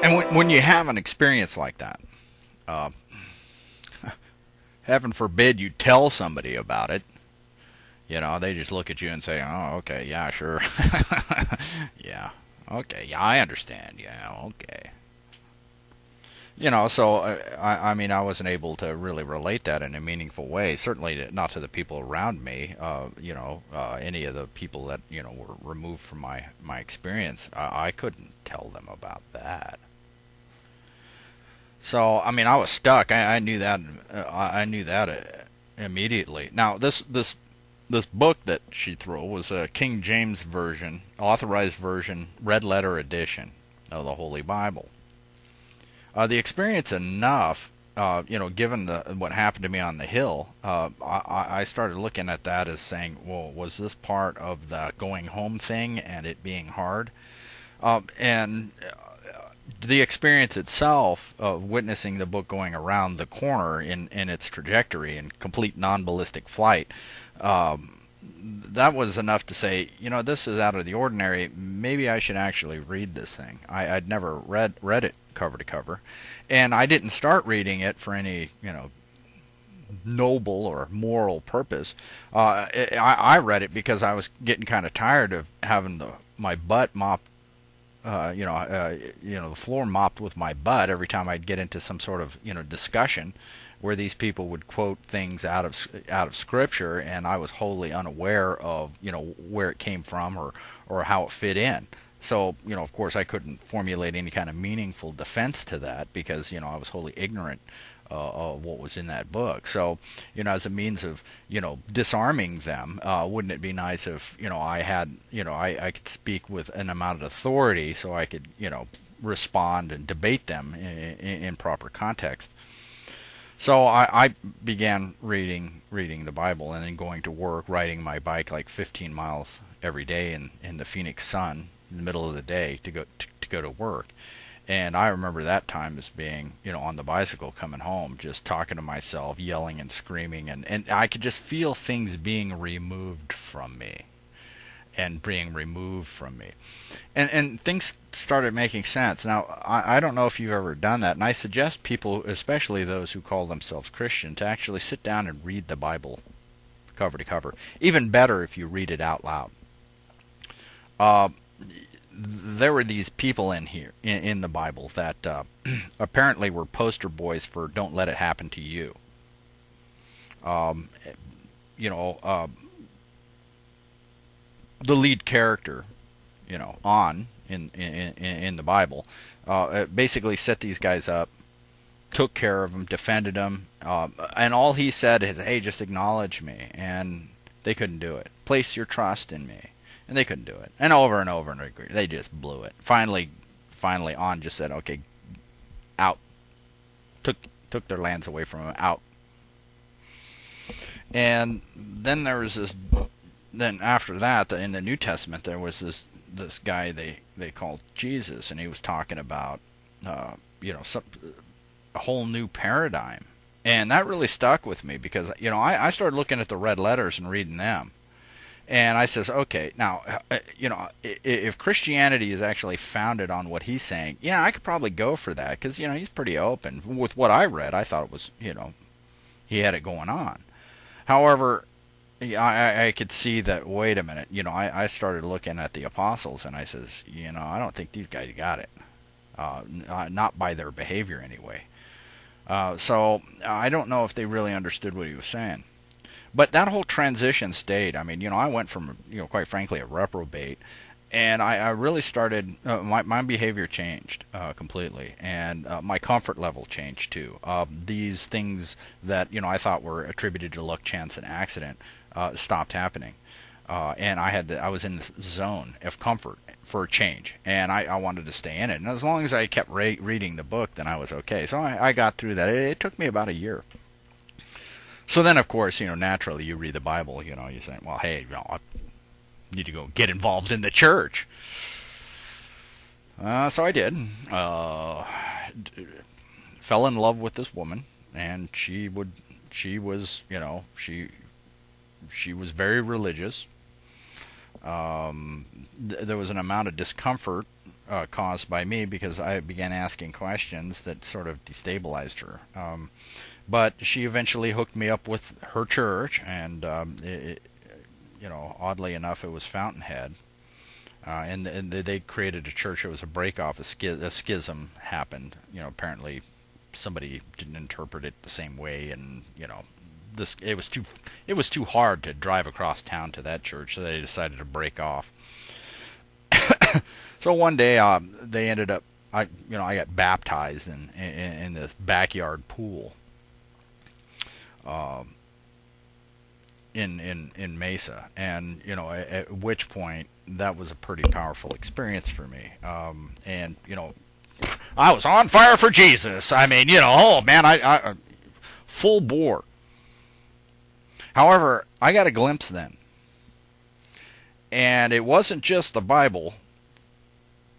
And when you have an experience like that, uh, heaven forbid you tell somebody about it. You know, they just look at you and say, "Oh, okay, yeah, sure, yeah, okay, yeah, I understand, yeah, okay." You know, so I mean, I wasn't able to really relate that in a meaningful way. Certainly not to the people around me. Any of the people that were removed from my experience, I couldn't tell them about that. So I mean, I was stuck. I knew that. I knew that immediately. Now this book that she threw was a King James version, authorized version, red letter edition of the Holy Bible. The experience enough, given what happened to me on the hill, I started looking at that as saying, well, was this part of the going home thing and it being hard? And the experience itself of witnessing the book going around the corner in its trajectory in complete non-ballistic flight, that was enough to say, this is out of the ordinary. Maybe I should actually read this thing. I'd never read it cover to cover, and I didn't start reading it for any noble or moral purpose. I read it because I was getting kind of tired of having my butt mopped. The floor mopped with my butt every time I'd get into some sort of discussion where these people would quote things out of scripture, and I was wholly unaware of where it came from or how it fit in. So of course, I couldn't formulate any kind of meaningful defense to that because I was wholly ignorant of what was in that book. So, as a means of, disarming them, wouldn't it be nice if, I had, I could speak with an amount of authority so I could, respond and debate them in proper context. So I began reading the Bible and then going to work, riding my bike like 15 miles every day in the Phoenix sun in the middle of the day to go to work. And I remember that time as being, on the bicycle coming home, just talking to myself, yelling and screaming, and I could just feel things being removed from me and being removed from me. And things started making sense. Now, I don't know if you've ever done that, and I suggest people, especially those who call themselves Christian, to actually sit down and read the Bible cover to cover. Even better if you read it out loud. Uh, there were these people in here in the Bible that apparently were poster boys for "Don't let it happen to you." Um, you know, uh, the lead character, on in the Bible, basically set these guys up, took care of them, defended them, and all he said is, "Hey, just acknowledge me," and they couldn't do it. Place your trust in me, and they couldn't do it. And over and over and over, they just blew it. Finally, on just said, "Okay, out." Took their lands away from them, out. And then there was this. Then after that, in the New Testament, there was this guy they called Jesus, and he was talking about some a whole new paradigm. And that really stuck with me because I started looking at the red letters and reading them. And I says, okay, now, if Christianity is actually founded on what he's saying, yeah, I could probably go for that because, he's pretty open. With what I read, I thought it was, he had it going on. However, yeah, I could see that, wait a minute, I started looking at the apostles and I says, I don't think these guys got it. Not by their behavior anyway. So I don't know if they really understood what he was saying. But that whole transition stayed. I mean, I went from, quite frankly, a reprobate, and I really started, my behavior changed completely, and my comfort level changed too. These things that, I thought were attributed to luck, chance, and accident stopped happening. And I was in this zone of comfort for a change, and I wanted to stay in it. And as long as I kept reading the book, then I was okay. So I got through that. It took me about a year. So then, of course, naturally you read the Bible, you say, well, hey, I need to go get involved in the church. So I did. Fell in love with this woman, and she was, she was very religious. There was an amount of discomfort caused by me because I began asking questions that sort of destabilized her. But she eventually hooked me up with her church, and oddly enough, it was Fountainhead. And they created a church. It was a break off. A schism happened. Apparently somebody didn't interpret it the same way, and it was too hard to drive across town to that church, so they decided to break off. So one day, they ended up. I got baptized in this backyard pool. In Mesa, and at which point that was a pretty powerful experience for me. And I was on fire for Jesus. I mean, oh man, I full bore. However, I got a glimpse then, and it wasn't just the Bible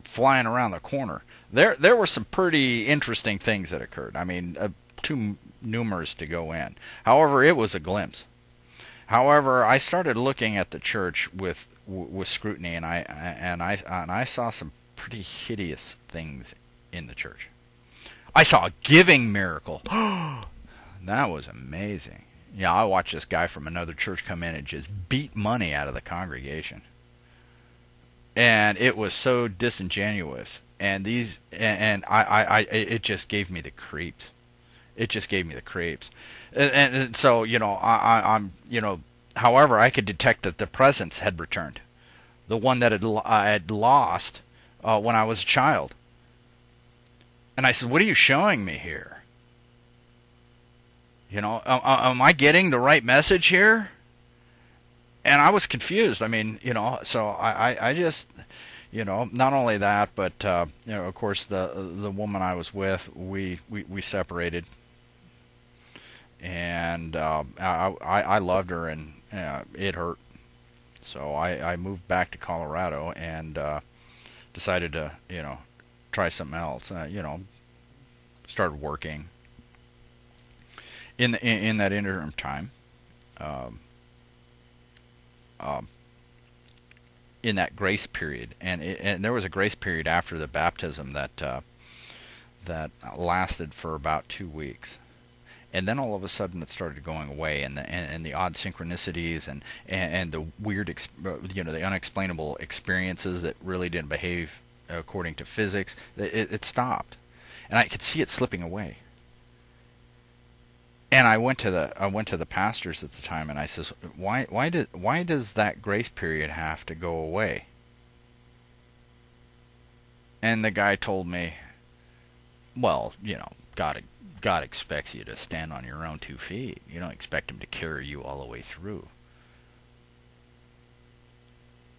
flying around the corner. There were some pretty interesting things that occurred. I mean, too numerous to go in. However, it was a glimpse. However, I started looking at the church with scrutiny, and I saw some pretty hideous things in the church. I saw a giving miracle. That was amazing. Yeah, I watched this guy from another church come in and just beat money out of the congregation, and it was so disingenuous. And it just gave me the creeps. It just gave me the creeps. And so, I'm however, I could detect that the presence had returned, the one that I had lost when I was a child. And I said, "What are you showing me here? Am I getting the right message here?" And I was confused. I mean, so I just, not only that, but of course, the woman I was with, we separated. And I loved her, and it hurt. So I moved back to Colorado and decided to try something else. Started working. In that interim time, in that grace period, and there was a grace period after the baptism that lasted for about 2 weeks. And then all of a sudden it started going away, and the odd synchronicities and the weird, the unexplainable experiences that really didn't behave according to physics. It stopped, and I could see it slipping away. And I went to the pastors at the time, and I says, why does that grace period have to go away? And the guy told me, well, God expects you to stand on your own 2 feet. You don't expect him to carry you all the way through.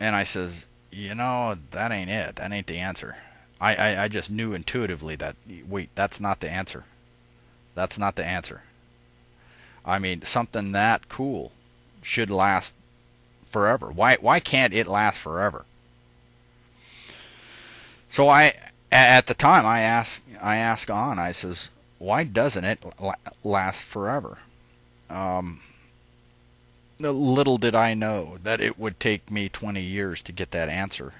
And I says, that ain't it. That ain't the answer. I just knew intuitively that, wait, that's not the answer. That's not the answer. I mean, something that cool should last forever. Why can't it last forever? So at the time, I asked on. I says, why doesn't it last forever? Little did I know that it would take me 20 years to get that answer.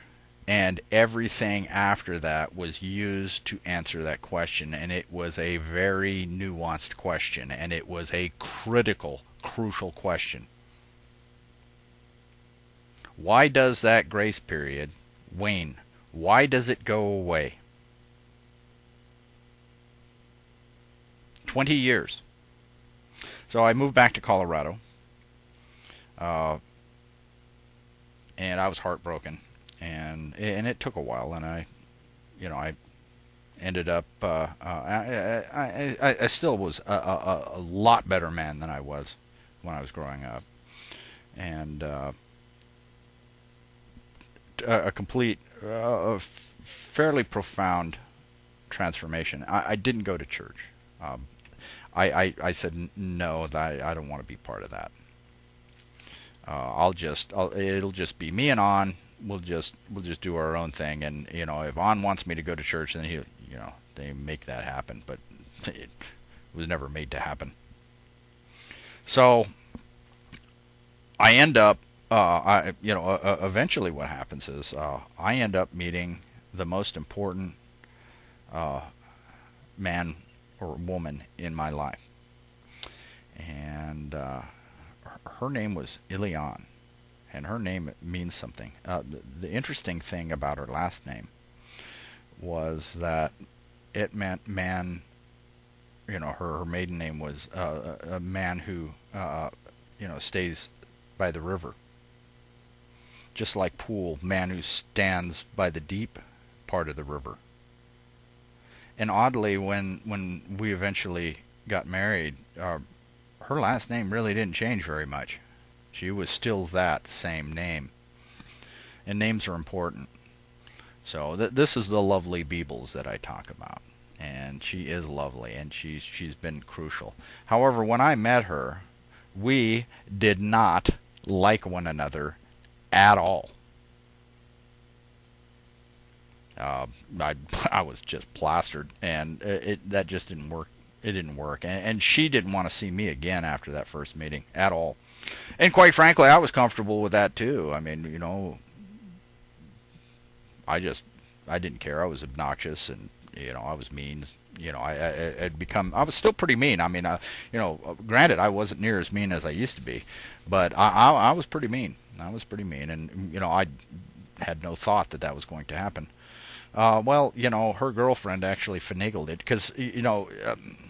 And everything after that was used to answer that question. And it was a very nuanced question. And it was a crucial question. Why does that grace period wane? Why does it go away? 20 years. So I moved back to Colorado, and I was heartbroken, and it took a while, and I ended up I still was a lot better man than I was when I was growing up, and a complete, fairly profound transformation. I didn't go to church. I said no, that I don't want to be part of that. It'll just be me and On. We'll just do our own thing, and if On wants me to go to church, then they make that happen, but it was never made to happen. So I end up eventually what happens is I end up meeting the most important uh, man or woman in my life. And her name was Ilian, and her name means something. The interesting thing about her last name was that it meant man. Her maiden name was a man who stays by the river, just like Pool, man who stands by the deep part of the river. And oddly, when we eventually got married, her last name really didn't change very much. She was still that same name, and names are important. So this is the lovely Beebles that I talk about, and she is lovely, and she's been crucial. However, when I met her, we did not like one another at all. I I was just plastered, and that just didn't work. It didn't work, and she didn't want to see me again after that first meeting at all. And quite frankly, I was comfortable with that too. I mean, I didn't care. I was obnoxious, and I was mean. I was still pretty mean. I mean, granted, I wasn't near as mean as I used to be, but I was pretty mean. I was pretty mean, and I had no thought that that was going to happen. Well, her girlfriend actually finagled it because,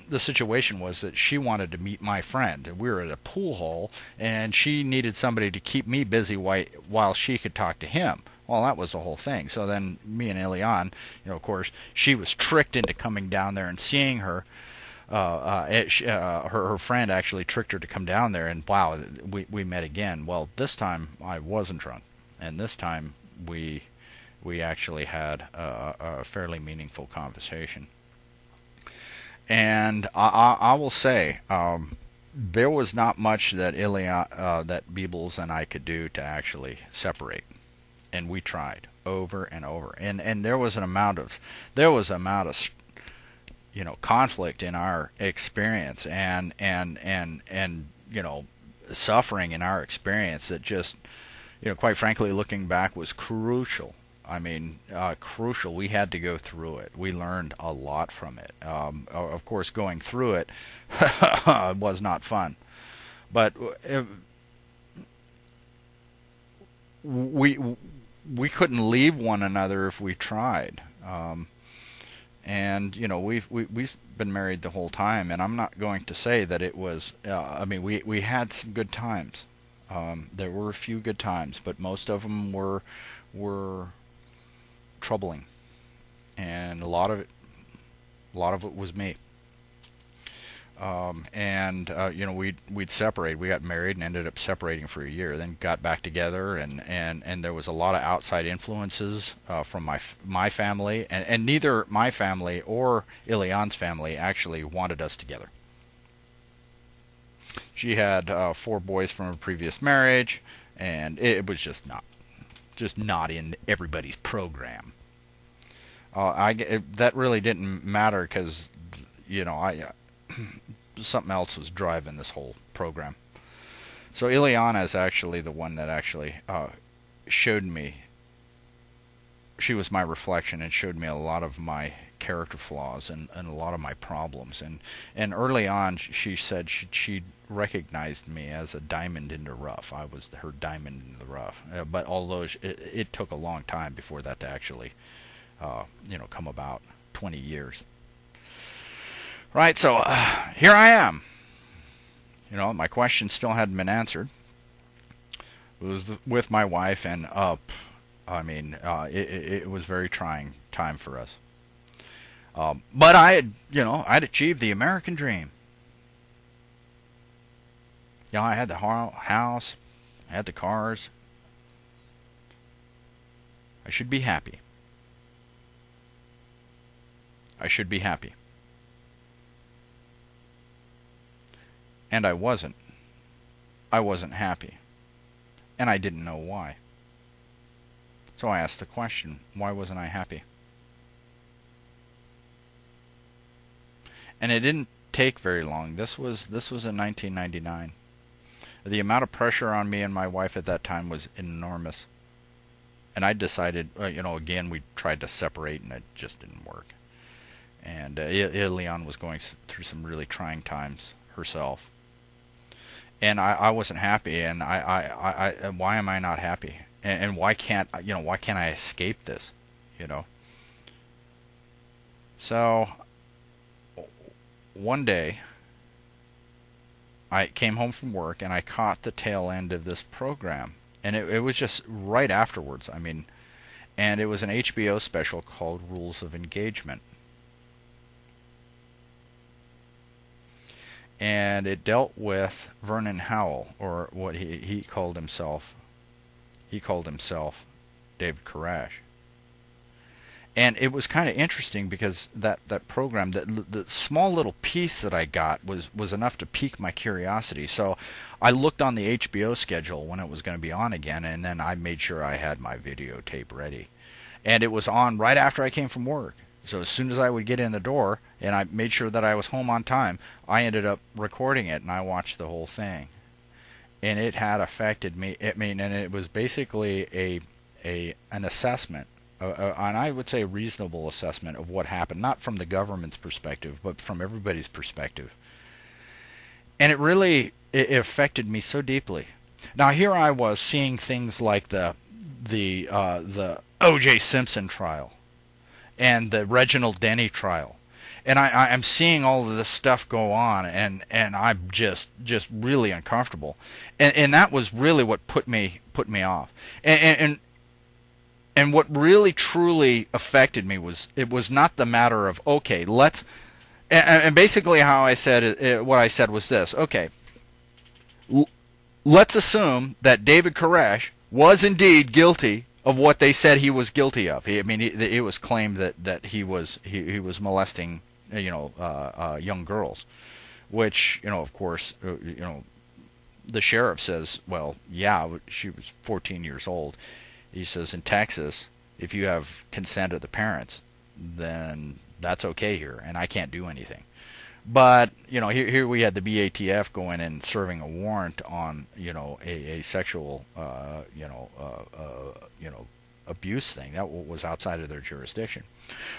the situation was that she wanted to meet my friend. We were at a pool hall, and she needed somebody to keep me busy while she could talk to him. Well, that was the whole thing. So then me and Eliane, of course, she was tricked into coming down there and seeing her. Her friend actually tricked her to come down there, and wow, we met again. Well, this time I wasn't drunk, and this time we actually had a fairly meaningful conversation. And I will say, there was not much that that Beebles and I could do to actually separate, and we tried over and over, and there was an amount of conflict in our experience, and suffering in our experience that just quite frankly, looking back, was crucial. I mean, crucial. We had to go through it. We learned a lot from it. Of course, going through it was not fun, but we we couldn't leave one another if we tried. And we've been married the whole time, and I'm not going to say that it was. I mean, we had some good times. There were a few good times, but most of them were troubling, and a lot of it was me. We'd separate. We got married and ended up separating for a year. Then got back together, and there was a lot of outside influences from my family, and neither my family or Ilian's family actually wanted us together. She had 4 boys from a previous marriage, and it was just not in everybody's program. That really didn't matter because I something else was driving this whole program. So Ileana is actually the one that actually showed me. She was my reflection and showed me a lot of my character flaws and a lot of my problems. And early on, she said she recognized me as a diamond in the rough. I was her diamond in the rough. But although it took a long time before that to actually, come about, 20 years. Right, so here I am. My question still hadn't been answered. It was with my wife, and it was very trying time for us. But I'd achieved the American dream. I had the house, I had the cars. I should be happy. I should be happy. And I wasn't. I wasn't happy. And I didn't know why. So I asked the question, why wasn't I happy? And it didn't take very long. This was in 1999. The amount of pressure on me and my wife at that time was enormous. And I decided, again, we tried to separate, and it just didn't work. And Leon was going through some really trying times herself, and I wasn't happy. And why am I not happy? And why can't I escape this? You know. So one day I came home from work and I caught the tail end of this program, and it was just right afterwards. I mean, and it was an HBO special called Rules of Engagement. And it dealt with Vernon Howell, or what he called himself. He called himself David Koresh. And it was kind of interesting because that program, the small little piece that I got was enough to pique my curiosity. So I looked on the HBO schedule when it was going to be on again, and then I made sure I had my videotape ready. And it was on right after I came from work. So as soon as I would get in the door, and I made sure that I was home on time, I ended up recording it, and I watched the whole thing. And it had affected me. I mean, and it was basically an assessment, and I would say a reasonable assessment of what happened, not from the government's perspective, but from everybody's perspective. And it affected me so deeply. Now here I was seeing things like the O.J. Simpson trial and the Reginald Denny trial, and I'm seeing all of this stuff go on, and I'm just really uncomfortable, and that was really what put me off, and what really truly affected me was, it was not the matter of, okay, and basically how I said it, what I said was this: okay, let's assume that David Koresh was indeed guilty of what they said he was guilty of. It was claimed that he was molesting, young girls, which, of course, the sheriff says, well, yeah, she was 14 years old. He says, in Texas, if you have consent of the parents, then that's okay here, and I can't do anything. But here we had the BATF going and serving a warrant on a sexual abuse thing that was outside of their jurisdiction.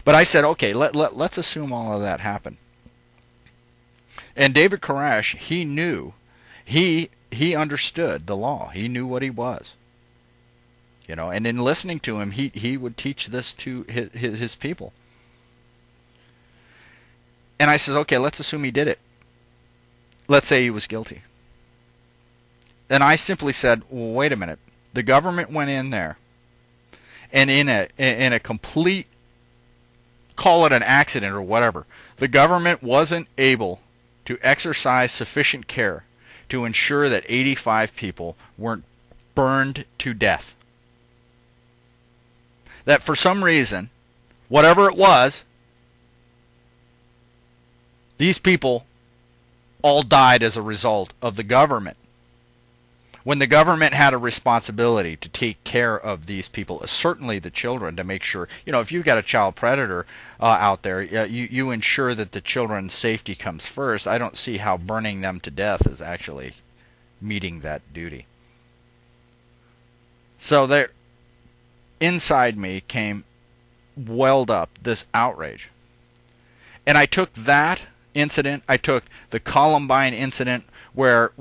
But I said, okay, let's assume all of that happened. And David Koresh, he knew, he understood the law. He knew what he was. And in listening to him, he would teach this to his people. And I says, okay, let's assume he did it. Let's say he was guilty. And I simply said, well, wait a minute. The government went in there, and in a complete, call it an accident or whatever, the government wasn't able to exercise sufficient care to ensure that 85 people weren't burned to death. That for some reason, whatever it was, these people all died as a result of the government. When the government had a responsibility to take care of these people, certainly the children, to make sure, if you've got a child predator out there, you ensure that the children's safety comes first. I don't see how burning them to death is actually meeting that duty. So there, inside me welled up this outrage. And I took that incident, I took the Columbine incident, where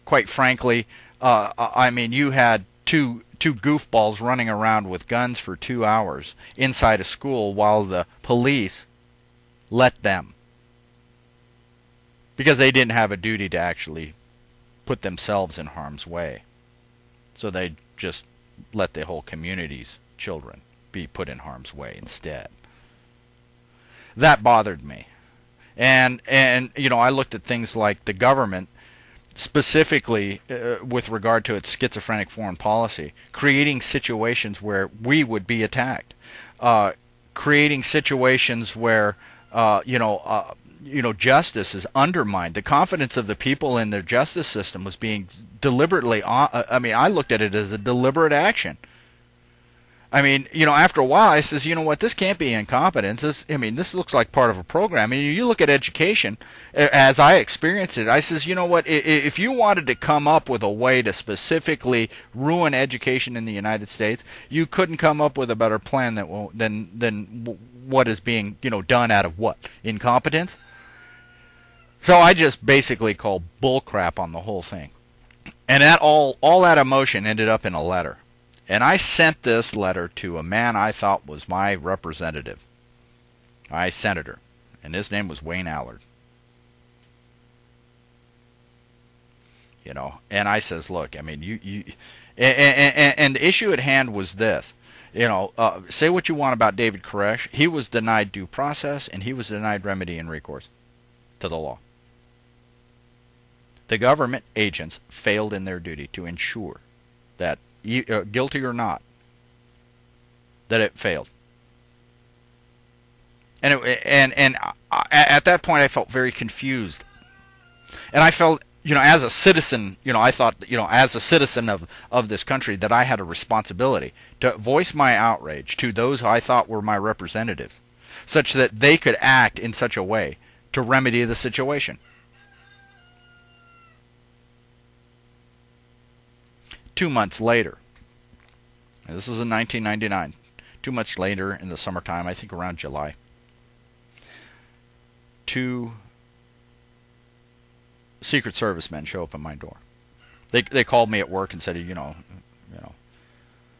quite frankly, you had two goofballs running around with guns for 2 hours inside a school while the police let them, because they didn't have a duty to actually put themselves in harm's way. So they just let the whole community's children be put in harm's way instead. That bothered me. And I looked at things like the government, specifically with regard to its schizophrenic foreign policy, creating situations where we would be attacked, creating situations where justice is undermined. The confidence of the people in their justice system was being deliberately. I looked at it as a deliberate action. I mean, after a while, I says, you know what, this can't be incompetence. This looks like part of a program. I mean, you look at education, as I experienced it. I says, you know what, if you wanted to come up with a way to specifically ruin education in the United States, you couldn't come up with a better plan than what is being, done out of what? Incompetence? So I just basically called bullcrap on the whole thing. And all that emotion ended up in a letter. And I sent this letter to a man I thought was my representative, my senator, and his name was Wayne Allard. And I says, look, I mean, and the issue at hand was this. Say what you want about David Koresh. He was denied due process, and he was denied remedy and recourse to the law. The government agents failed in their duty to ensure that, guilty or not, that it failed. And at that point, I felt very confused, and I felt, as a citizen, I thought, as a citizen of this country, that I had a responsibility to voice my outrage to those who I thought were my representatives, such that they could act in such a way to remedy the situation. 2 months later, and this is in 1999, 2 months later in the summertime, I think around July, 2 Secret Service men show up at my door. They called me at work and said,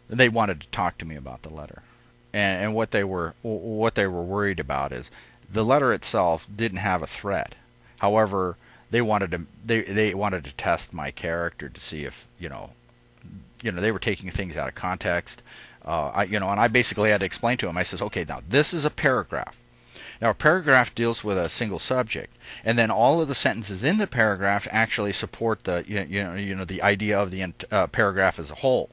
they wanted to talk to me about the letter, and what they were worried about is the letter itself didn't have a threat. However, they wanted to test my character to see if they were taking things out of context. And I basically had to explain to them. I says, okay, now this is a paragraph. Now, a paragraph deals with a single subject, and then all of the sentences in the paragraph actually support the the idea of the paragraph as a whole.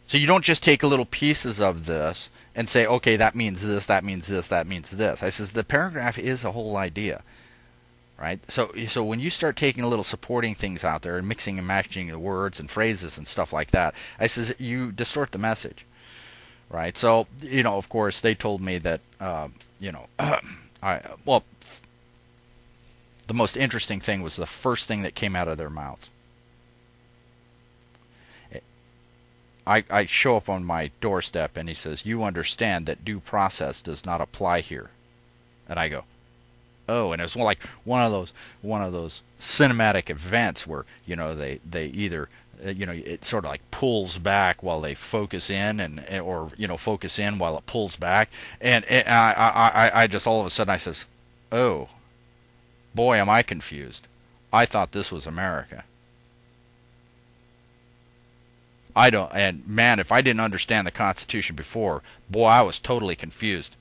So you don't just take little pieces of this and say, okay, that means this, that means this, that means this. I says the paragraph is a whole idea, right? So when you start taking little supporting things out there and mixing and matching the words and phrases and stuff like that, I says you distort the message, right? So of course, they told me that. The most interesting thing was the first thing that came out of their mouths. I show up on my doorstep and he says, "You understand that due process does not apply here." And I go, "Oh," and it's like one of those cinematic events where they either it sort of like pulls back while they focus in, or focus in while it pulls back, and I just all of a sudden I says, "Oh, boy, am I confused. I thought this was America. And man, if I didn't understand the Constitution before, boy, I was totally confused.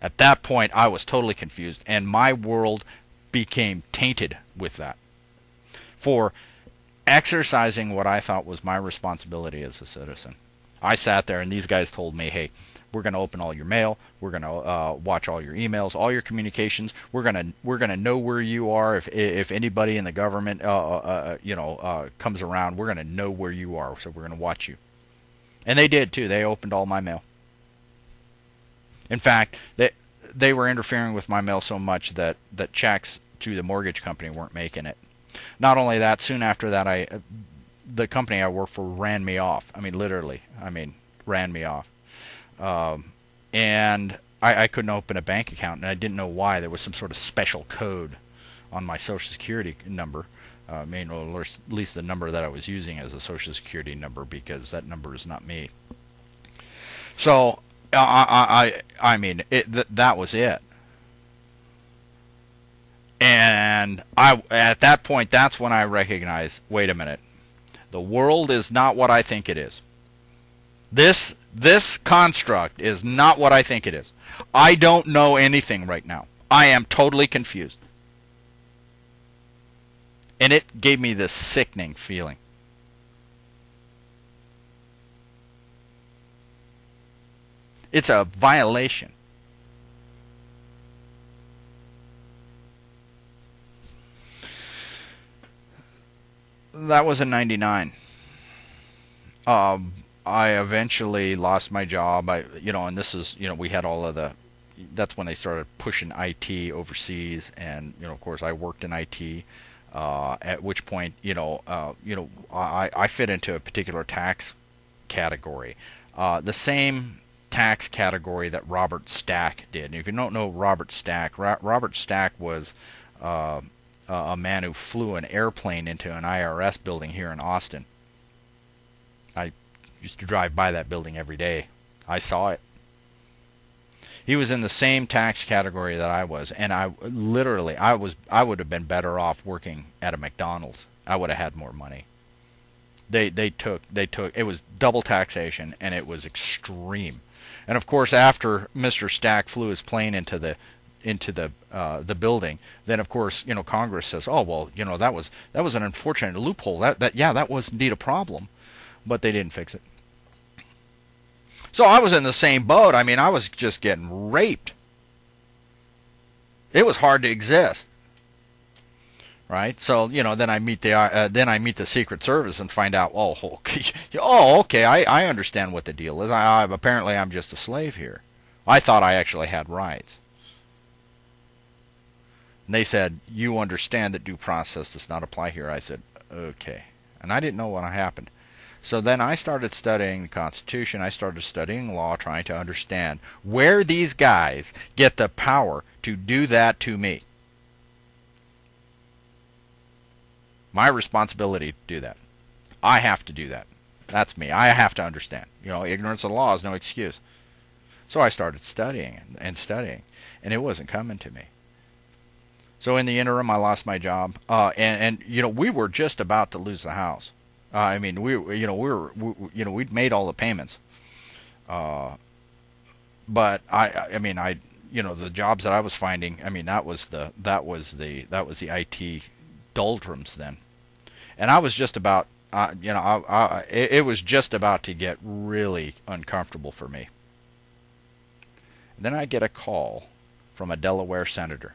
At that point, I was totally confused, and my world became tainted with that. For exercising what I thought was my responsibility as a citizen. I sat there and these guys told me, hey, we're going to open all your mail, we're going to watch all your emails, all your communications, we're going to know where you are. If anybody in the government comes around, we're going to know where you are, so we're going to watch you. And they did too. They opened all my mail. In fact, they were interfering with my mail so much that checks to the mortgage company weren't making it. Not only that, soon after that, the company I work for ran me off. I mean, literally. Ran me off. And I couldn't open a bank account, and I didn't know why. There was some sort of special code on my Social Security number. Or at least the number that I was using as a Social Security number, because that number is not me. So, that was it. And at that point, that's when I recognized, wait a minute, the world is not what I think it is. This construct is not what I think it is. I don't know anything right now. I am totally confused. And it gave me this sickening feeling. It's a violation. That was in '99. I eventually lost my job. And this is, we had all of the. That's when they started pushing IT overseas, and of course, I worked in IT. At which point, I fit into a particular tax category, the same tax category that Robert Stack did. And if you don't know Robert Stack, Robert Stack was uh, a man who flew an airplane into an IRS building here in Austin. I used to drive by that building every day. I saw it. He was in the same tax category that I was, and I would have been better off working at a McDonald's. I would have had more money. They took it was double taxation, and it was extreme. And of course, after Mr. Stack flew his plane into the building, then of course, Congress says, oh well, that was an unfortunate loophole. That was indeed a problem, but they didn't fix it. So I was in the same boat. I mean, I was just getting raped. It was hard to exist, right? So then I meet the Secret Service and find out, oh, okay, oh, okay, I understand what the deal is. Apparently I'm just a slave here. I thought I actually had rights. And they said, you understand that due process does not apply here. I said, okay, and I didn't know what happened. So then I started studying the Constitution. I started studying law, trying to understand where these guys get the power to do that to me. My responsibility to do that. I have to do that. That's me. I have to understand. Ignorance of the law is no excuse. So I started studying and studying, and it wasn't coming to me. So in the interim, I lost my job, and we were just about to lose the house. I mean, we'd made all the payments, but the jobs that I was finding, I mean, that was the IT doldrums then, and I was just about, it was just about to get really uncomfortable for me. And then I get a call from a Delaware senator,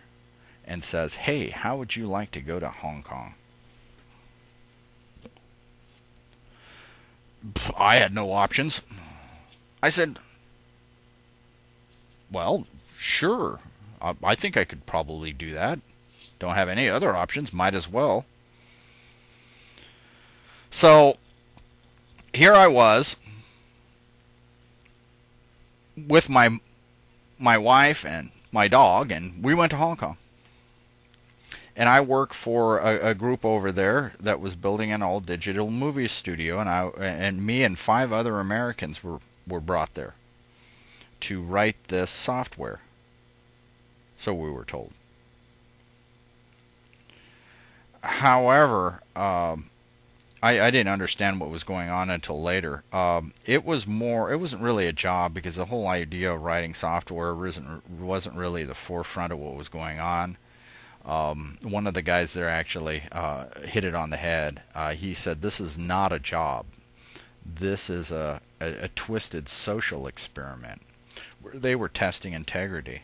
and says, "Hey, how would you like to go to Hong Kong?" I had no options. I said, well, sure. I think I could probably do that. Don't have any other options. Might as well. So here I was with my wife and my dog, and we went to Hong Kong. And I work for a group over there that was building an all-digital movie studio, and me and 5 other Americans were brought there to write this software. So we were told. However, I didn't understand what was going on until later. It wasn't really a job, because the whole idea of writing software wasn't really the forefront of what was going on. One of the guys there actually hit it on the head. He said, "This is not a job. This is a twisted social experiment." Where they were testing integrity.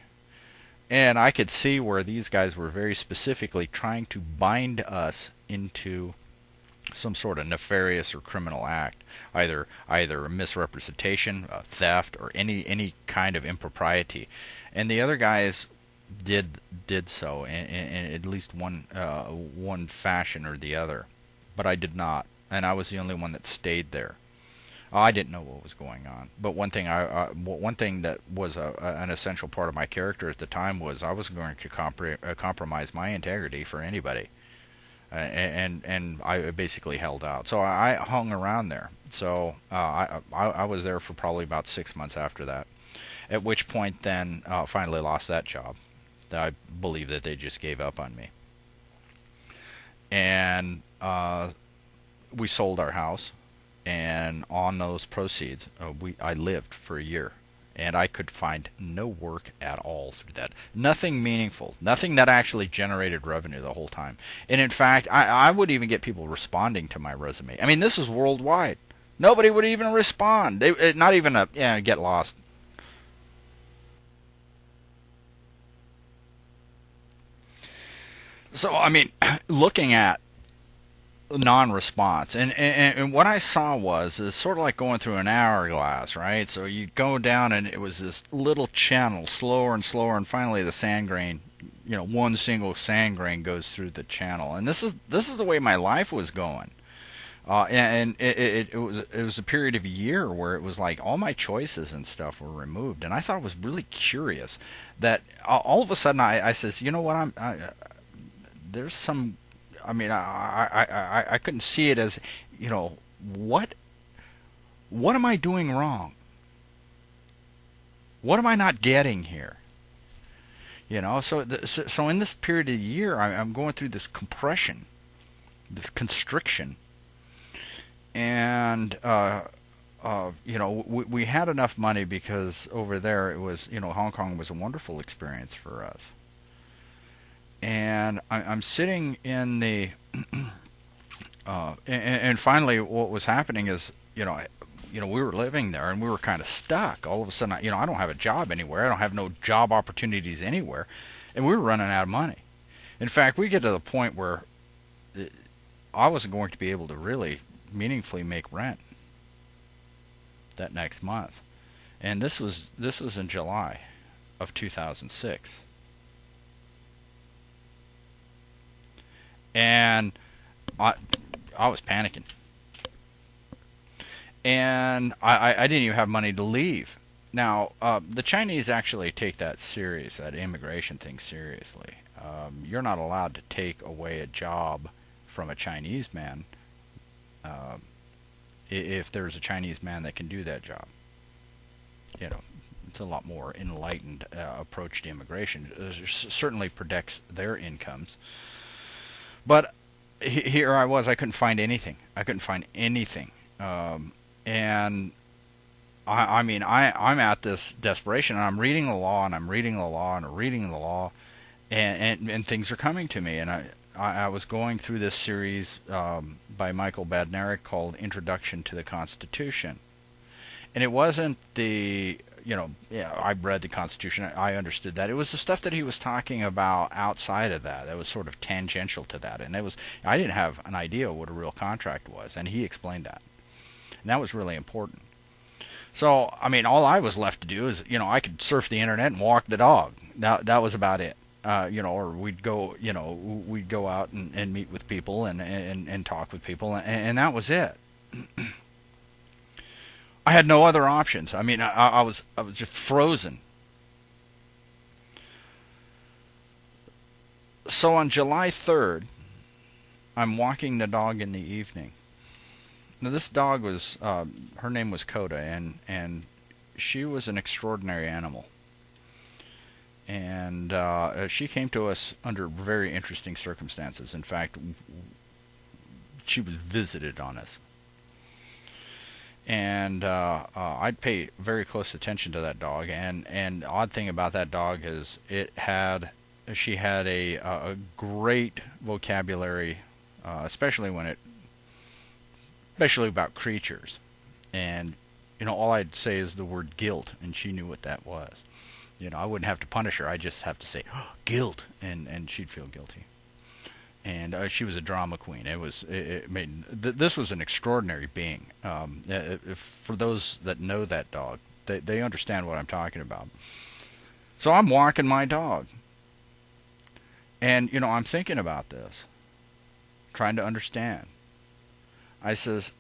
And I could see where these guys were very specifically trying to bind us into some sort of nefarious or criminal act, either a misrepresentation, theft, or any kind of impropriety. And the other guys did so in at least one fashion or the other, but I did not, and I was the only one that stayed there. I didn't know what was going on, but one thing that was an essential part of my character at the time was I wasn't going to compromise my integrity for anybody, and I basically held out. So I hung around there. So I was there for probably about 6 months after that, at which point then finally lost that job. I believe that they just gave up on me. And we sold our house, and on those proceeds, I lived for a year, and I could find no work at all through that. Nothing meaningful, nothing that actually generated revenue the whole time. And in fact, I would even get people responding to my resume. I mean, this is worldwide. Nobody would even respond. Not even get lost. So, I mean, looking at non-response. And what I saw was is sort of like going through an hourglass, right? So you go down and it was this little channel, slower and slower, and finally the sand grain, one single sand grain goes through the channel. And this is the way my life was going. And it was a period of a year where it was like all my choices and stuff were removed, and I thought it was really curious that all of a sudden I says, you know what, there's some, I mean, I couldn't see it as, you know, what what am I doing wrong? What am I not getting here? So in this period of the year, I'm going through this compression, this constriction, and we had enough money because over there it was, Hong Kong was a wonderful experience for us. And I'm sitting in the and finally what was happening is, we were living there and we were kind of stuck. All of a sudden, I don't have a job anywhere. I don't have no job opportunities anywhere, and we were running out of money. In fact, we get to the point where I wasn't going to be able to really meaningfully make rent that next month. And this was in July of 2006. And I was panicking. And I didn't even have money to leave. Now, the Chinese actually take that serious, that immigration thing seriously. You're not allowed to take away a job from a Chinese man if there's a Chinese man that can do that job. It's a lot more enlightened approach to immigration. It certainly protects their incomes. But here I was, I couldn't find anything. And I'm at this desperation, and I'm reading the law, and I'm reading the law, and I'm reading the law, and things are coming to me. And I was going through this series by Michael Badnarik called Introduction to the Constitution. And it wasn't I read the Constitution, I understood that. It was the stuff that he was talking about outside of that was sort of tangential to that. And I didn't have an idea what a real contract was, and he explained that. And that was really important. So, all I was left to do is, I could surf the internet and walk the dog. That was about it. Or we'd go out and meet with people and talk with people, and that was it. I had no other options. I was just frozen. So on July 3rd, I'm walking the dog in the evening. Now this dog was, her name was Coda, and she was an extraordinary animal. And she came to us under very interesting circumstances. In fact, she was visited on us. And I'd pay very close attention to that dog. And the odd thing about that dog is she had a great vocabulary, especially about creatures. And all I'd say is the word guilt, and she knew what that was. I wouldn't have to punish her. I just have to say, oh, guilt, and she'd feel guilty. And she was a drama queen. This was an extraordinary being. For those that know that dog, they understand what I'm talking about. So I'm walking my dog, and I'm thinking about this, trying to understand. I says,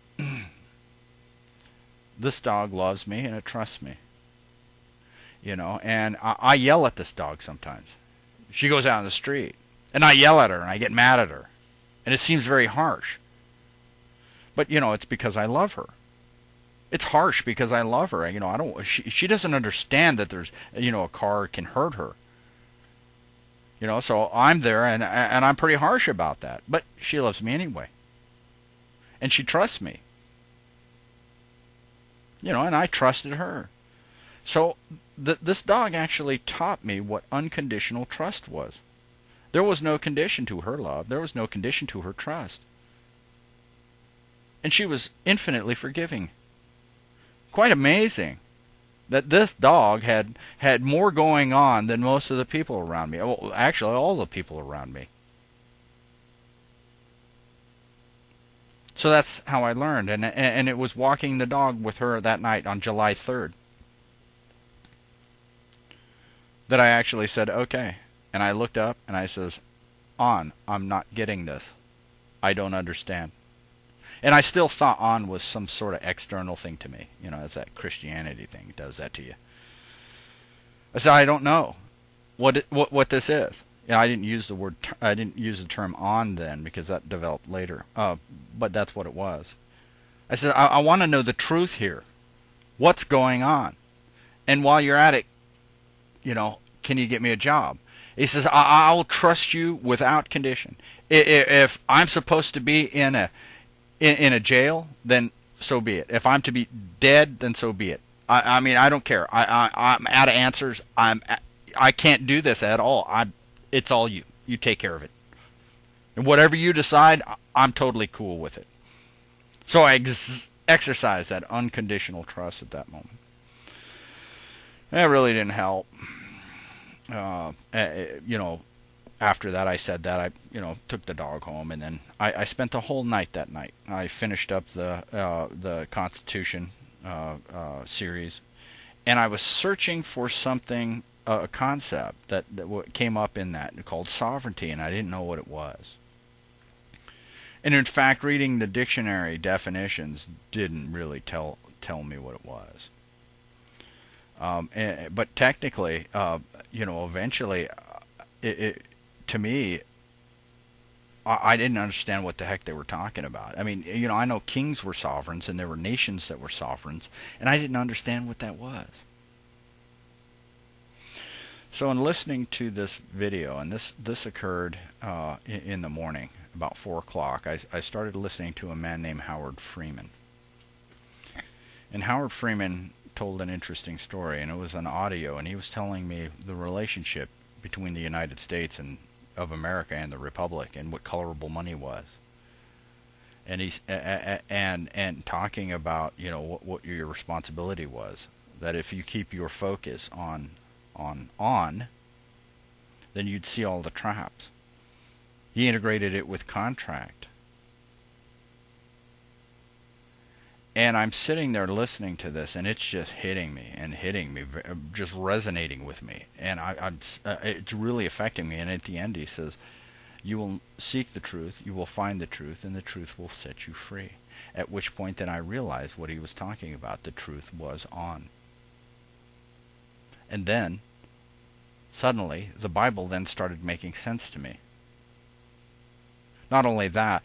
this dog loves me and it trusts me. And I yell at this dog sometimes. She goes out in the street, and I yell at her, and I get mad at her. And it seems very harsh. But, it's because I love her. It's harsh because I love her. She doesn't understand that there's, a car can hurt her. So I'm there, and I'm pretty harsh about that. But she loves me anyway. And she trusts me. And I trusted her. So this dog actually taught me what unconditional trust was. There was no condition to her love. There was no condition to her trust. And she was infinitely forgiving. Quite amazing that this dog had more going on than most of the people around me. Well, actually, all the people around me. So that's how I learned, and it was walking the dog with her that night on July 3rd that I actually said, okay. And I looked up and I says, I'm not getting this. I don't understand. And I still thought was some sort of external thing to me. You know, it's that Christianity thing does that to you. I said, I don't know what this is. You know, I didn't use the term on then because that developed later. But that's what it was. I said, I want to know the truth here. What's going on? And while you're at it, you know, can you get me a job? He says, I'll trust you without condition. If I'm supposed to be in a jail, then so be it. If I'm to be dead, then so be it. I mean, I don't care. I'm out of answers. I can't do this at all. It's all you. You take care of it. And whatever you decide, I'm totally cool with it. So I exercised that unconditional trust at that moment. That really didn't help. You know, after that I said that, I, you know, took the dog home, and then I spent the whole night that night. I finished up the Constitution series, and I was searching for something, a concept that came up in that called sovereignty, and I didn't know what it was. And in fact, reading the dictionary definitions didn't really tell me what it was. But technically, you know, eventually, to me, I didn't understand what the heck they were talking about. I mean, you know, I know kings were sovereigns and there were nations that were sovereigns, and I didn't understand what that was. So in listening to this video, and this occurred in the morning, about 4 o'clock, I started listening to a man named Howard Freeman. And Howard Freeman told an interesting story, and it was an audio, and he was telling me the relationship between the United States and of America and the Republic, and what colorable money was. And he's and talking about, you know, what your responsibility was, that if you keep your focus on, then you'd see all the traps. He integrated it with contract. And I'm sitting there listening to this, and it's just hitting me, just resonating with me. And it's really affecting me. And at the end he says, you will seek the truth, you will find the truth, and the truth will set you free. At which point then I realized what he was talking about. The truth was on. And then, suddenly, the Bible then started making sense to me. Not only that,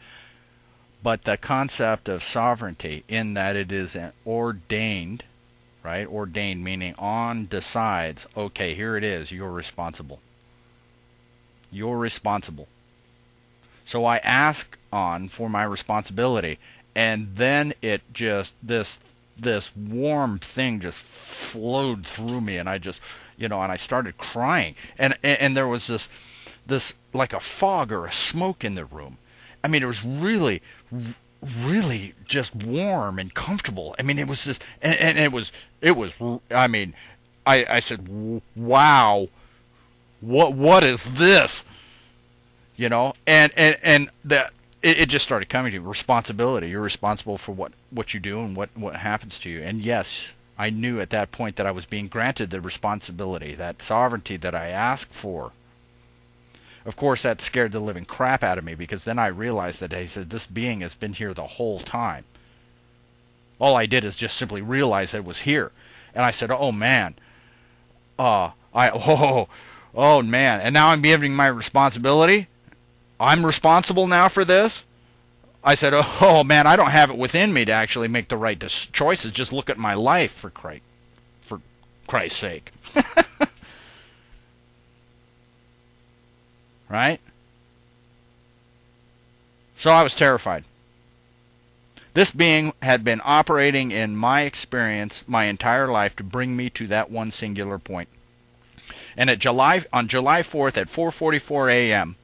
but the concept of sovereignty, in that it is an ordained, right? Ordained meaning on decides, okay, here it is, you're responsible. You're responsible. So I ask on for my responsibility, and then it just, this warm thing just flowed through me, and I just, you know, and I started crying. And there was this like a fog or a smoke in the room. I mean, it was really, really just warm and comfortable. I mean, it was just, and it was, I mean, I said, wow, what is this? You know, and that it just started coming to me. Responsibility. You're responsible for what you do and what happens to you. And yes, I knew at that point that I was being granted the responsibility, that sovereignty that I asked for. Of course, that scared the living crap out of me, because then I realized that he said, this being has been here the whole time. All I did is just simply realize that it was here. And I said, oh man, oh man, and now I'm giving my responsibility? I'm responsible now for this? I said, oh man, I don't have it within me to actually make the right choices. Just look at my life, for Christ's sake. Right? So I was terrified. This being had been operating in my experience my entire life to bring me to that one singular point. And on July 4th at 4:44 a.m.,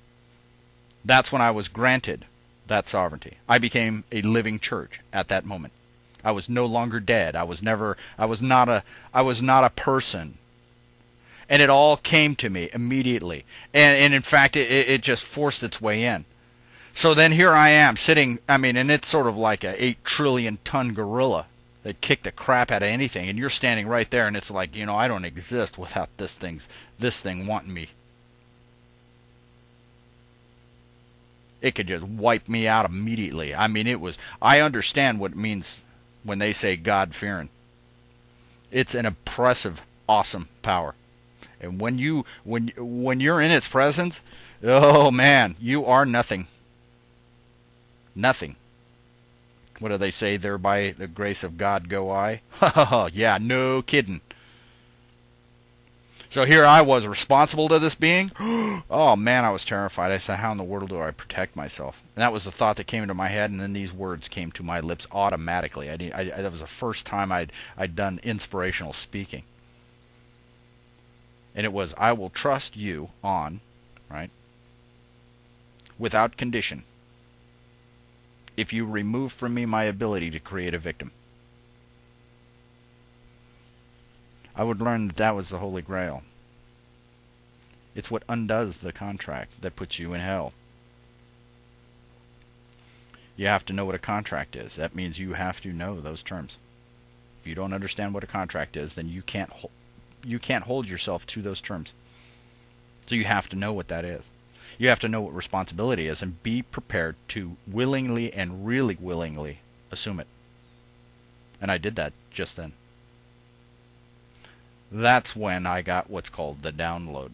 that's when I was granted that sovereignty. I became a living church at that moment. I was no longer dead. I was not a person. And it all came to me immediately. And in fact, it just forced its way in. So then here I am sitting, I mean, and it's sort of like a 8 trillion ton gorilla that kicked the crap out of anything, and you're standing right there, and it's like, I don't exist without this thing wanting me. It could just wipe me out immediately. I mean, I understand what it means when they say God fearing. It's an impressive, awesome power. And when you're in its presence, oh man, you are nothing. Nothing. What do they say? There by the grace of God go I. Yeah, no kidding. So here I was responsible to this being. Oh man, I was terrified. I said, how in the world do I protect myself? And that was the thought that came into my head, and then these words came to my lips automatically. That was the first time I'd done inspirational speaking. And it was, I will trust you on, right, without condition, if you remove from me my ability to create a victim. I would learn that that was the Holy Grail. It's what undoes the contract that puts you in hell. You have to know what a contract is. That means you have to know those terms. If you don't understand what a contract is, then you can't hold yourself to those terms. So you have to know what that is. You have to know what responsibility is and be prepared to willingly and really willingly assume it. And I did that just then. That's when I got what's called the download.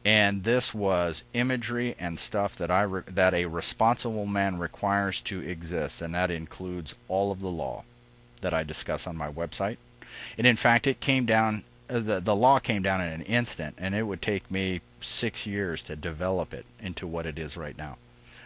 And this was imagery and stuff that that a responsible man requires to exist, and that includes all of the law that I discuss on my website. And in fact, it came down, the law came down in an instant, and it would take me 6 years to develop it into what it is right now.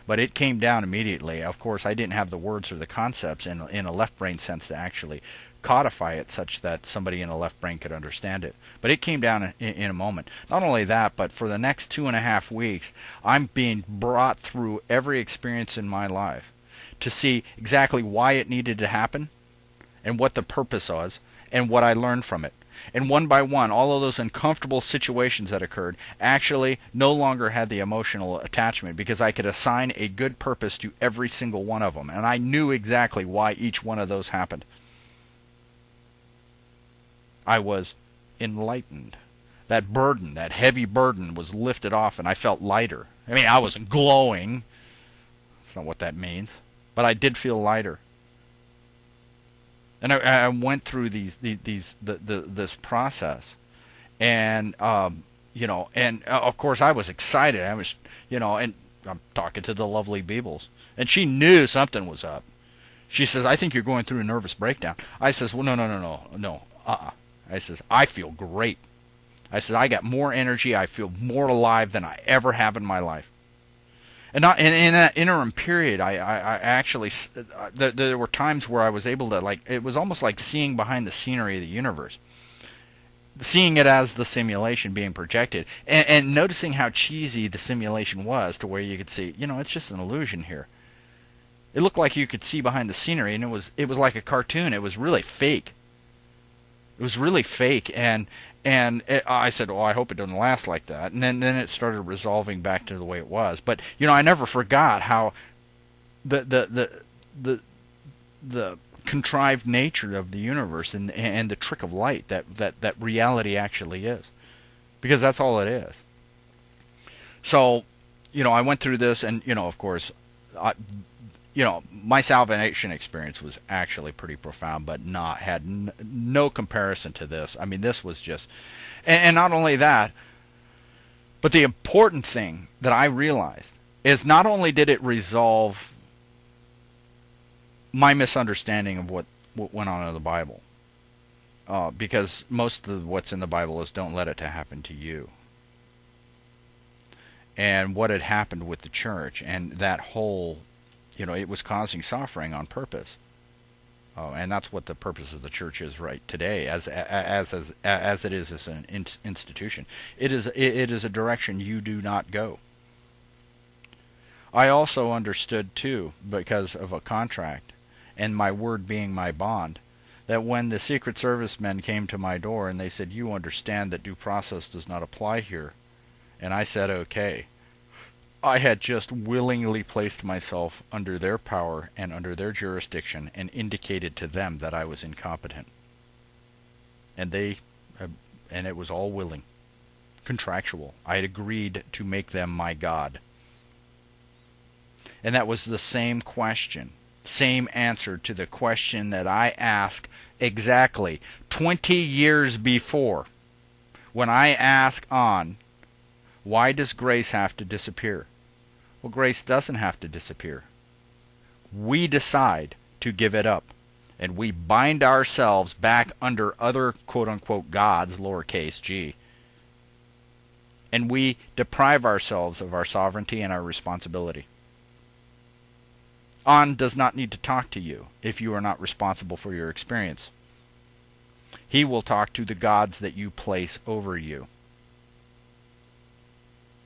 But it came down immediately. Of course, I didn't have the words or the concepts in a left brain sense to actually codify it such that somebody in a left brain could understand it. But it came down in a moment. Not only that, but for the next 2.5 weeks, I'm being brought through every experience in my life to see exactly why it needed to happen and what the purpose was and what I learned from it. And one by one, all of those uncomfortable situations that occurred actually no longer had the emotional attachment, because I could assign a good purpose to every single one of them. And I knew exactly why each one of those happened. I was enlightened. That burden, that heavy burden, was lifted off, and I felt lighter. I mean, I wasn't glowing. That's not what that means. But I did feel lighter. And I went through this process, and and of course I was excited. I was, and I'm talking to the lovely Beebles, and she knew something was up. She says, "I think you're going through a nervous breakdown." I says, "Well, no. I says, "I feel great." I said, "I got more energy. I feel more alive than I ever have in my life." And in that interim period, I actually, there were times where I was able to, it was almost like seeing behind the scenery of the universe. Seeing it as the simulation being projected, and noticing how cheesy the simulation was, to where you could see, it's just an illusion here. It looked like you could see behind the scenery, and it was like a cartoon. It was really fake. It was really fake, and I said, "Oh, I hope it doesn't last like that." And then it started resolving back to the way it was. But I never forgot how the contrived nature of the universe and the trick of light that reality actually is, because that's all it is. So, I went through this, and of course, my salvation experience was actually pretty profound, but had no comparison to this. I mean, this was just, and not only that, but the important thing that I realized is not only did it resolve my misunderstanding of what went on in the Bible, because most of what's in the Bible is don't let it to happen to you. And what had happened with the church, and that whole, it was causing suffering on purpose, and that's what the purpose of the church is right today, as it is as an institution. It is a direction you do not go. I also understood too, because of a contract, and my word being my bond, that when the Secret Service men came to my door and they said, "You understand that due process does not apply here," and I said, "Okay." I had just willingly placed myself under their power and under their jurisdiction and indicated to them that I was incompetent. And and it was all willing, contractual. I had agreed to make them my God. And that was the same question, same answer to the question that I asked exactly 20 years before, when I asked on, why does grace have to disappear? Well, grace doesn't have to disappear. We decide to give it up, and we bind ourselves back under other quote-unquote gods, lowercase g, and we deprive ourselves of our sovereignty and our responsibility. On does not need to talk to you if you are not responsible for your experience. He will talk to the gods that you place over you.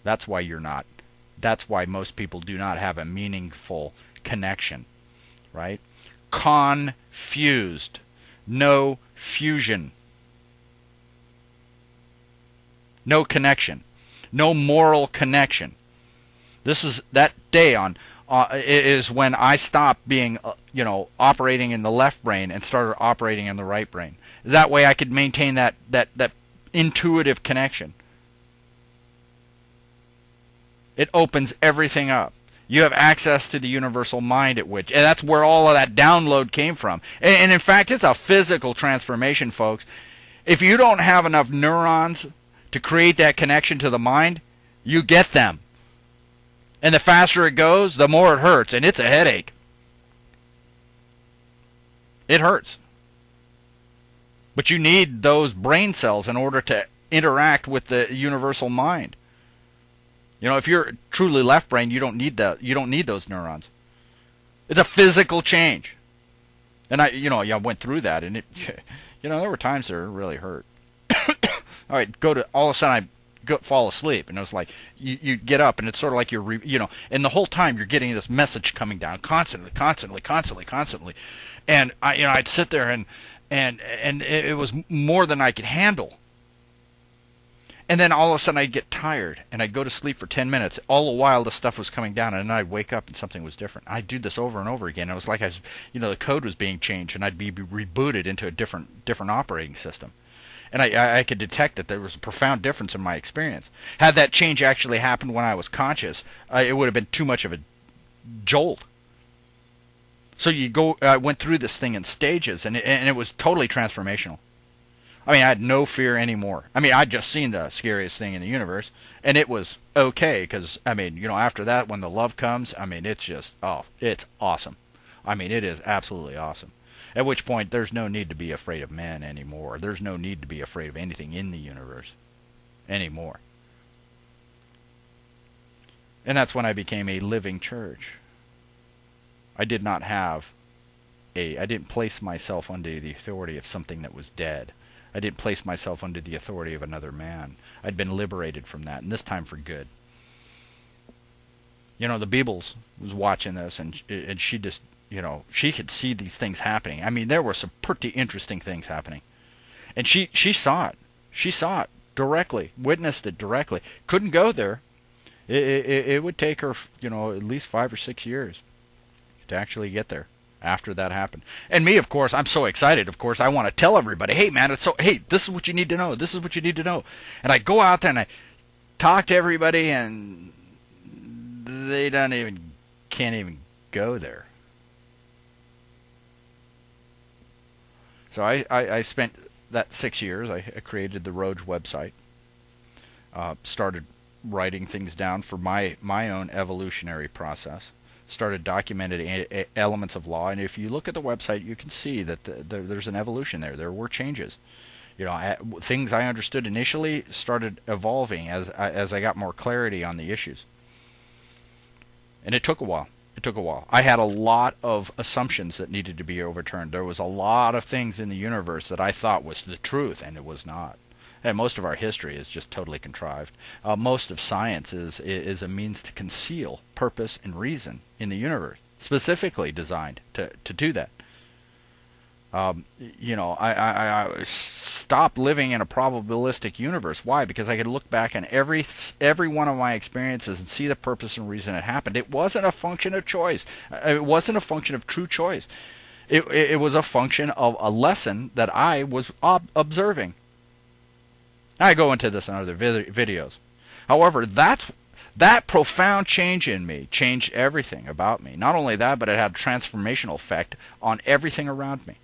That's why you're not. That's why most people do not have a meaningful connection, right? Confused. No fusion. No connection. No moral connection. This is that day on is when I stopped being, operating in the left brain and started operating in the right brain. That way I could maintain that intuitive connection. It opens everything up. You have access to the universal mind and that's where all of that download came from. And in fact, it's a physical transformation, folks. If you don't have enough neurons to create that connection to the mind, you get them. And the faster it goes, the more it hurts. And it's a headache. It hurts. But you need those brain cells in order to interact with the universal mind. If you're truly left brain, you don't need those neurons. It's a physical change. And I went through that, and there were times that it really hurt. All right, all of a sudden I fall asleep, and it was like you get up, and it's sort of like and the whole time you're getting this message coming down constantly, and I'd sit there and it was more than I could handle. And then all of a sudden I'd get tired, and I'd go to sleep for 10 minutes. All the while the stuff was coming down, and then I'd wake up and something was different. I'd do this over and over again. It was like the code was being changed, and I'd be rebooted into a different operating system. And I could detect that there was a profound difference in my experience. Had that change actually happened when I was conscious, it would have been too much of a jolt. So I went through this thing in stages, and it was totally transformational. I had no fear anymore. I'd just seen the scariest thing in the universe, and it was okay, because, after that, when the love comes, it's just, it's awesome. It is absolutely awesome. At which point, there's no need to be afraid of men anymore. There's no need to be afraid of anything in the universe anymore. And that's when I became a living church. I didn't place myself under the authority of something that was dead. I didn't place myself under the authority of another man. I'd been liberated from that, and this time for good. The Beebles was watching this, and she just, she could see these things happening. There were some pretty interesting things happening. And she saw it. She saw it directly, witnessed it directly. Couldn't go there. It would take her, at least 5 or 6 years to actually get there. After that happened. And me, of course, I'm so excited. Of course, I want to tell everybody, hey, man, hey, this is what you need to know. This is what you need to know. And I go out there and I talk to everybody, and they can't even go there. So I spent that 6 years. I created the Roage website. Started writing things down for my own evolutionary process. Started documenting elements of law, and if you look at the website, you can see that there's an evolution there. There were changes. Things I understood initially started evolving as I got more clarity on the issues. And it took a while. I had a lot of assumptions that needed to be overturned. There was a lot of things in the universe that I thought was the truth, and it was not. And most of our history is just totally contrived. Most of science is a means to conceal purpose and reason in the universe, specifically designed to do that. I stopped living in a probabilistic universe. Why? Because I could look back on every one of my experiences and see the purpose and reason it happened. It wasn't a function of choice. It wasn't a function of true choice. It was a function of a lesson that I was observing. I go into this in other videos. However, that profound change in me changed everything about me. Not only that, but it had a transformational effect on everything around me.